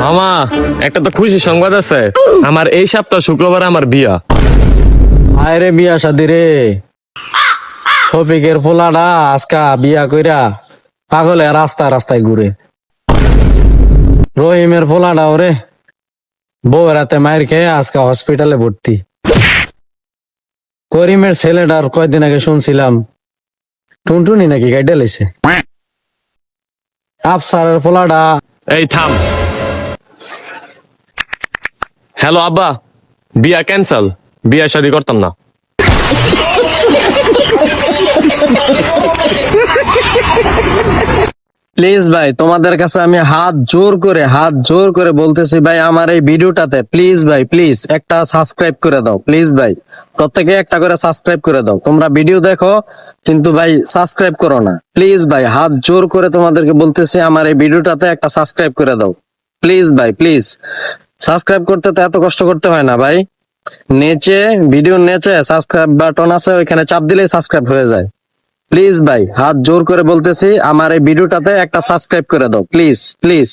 মামা, একটা তো খুশি সংবাদ আছে। আমার এই সপ্তাহ শুক্রবার আমার বিয়া। আরে বিয়া শাদি রে, শফিকের পোলাটা আজকা বিয়া কইরা পাগলে রাস্তায় রাস্তায় ঘুরে। রহিমের পোলাটা ওরে বউ রাতে মায়ের খেয়ে আজকে হসপিটালে ভর্তি। করিমের ছেলেটার কয়দিন আগে শুনছিলাম টুনটুনি নাকি গাইডে লেছে। আফসারের পোলাটা এই থাম। হ্যালো আব্বা, বিয়া ক্যান্সেল, বিয়া শাদি করতাম না। প্লিজ ভাই, তোমাদের কাছে আমি হাত জোর করে বলতেছি ভাই, আমার এই ভিডিওটাতে প্লিজ ভাই, প্লিজ একটা সাবস্ক্রাইব করে দাও। প্লিজ ভাই, প্রত্যেকে একটা করে সাবস্ক্রাইব করে দাও। তোমরা ভিডিও দেখো কিন্তু ভাই সাবস্ক্রাইব করো না। প্লিজ ভাই, হাত জোর করে তোমাদেরকে বলতেছি, আমার এই ভিডিওটাতে একটা সাবস্ক্রাইব করে দাও। প্লিজ ভাই, প্লিজ। সাবস্ক্রাইব করতে তো এত কষ্ট করতে হয় না ভাই। ভিডিওর নিচে সাবস্ক্রাইব বাটন আছে, ওইখানে চাপ দিলেই সাবস্ক্রাইব হয়ে যায়। প্লিজ ভাই, হাত জোর করে বলতেছি, আমার এই ভিডিওটাতে একটা সাবস্ক্রাইব করে দাও। Please please.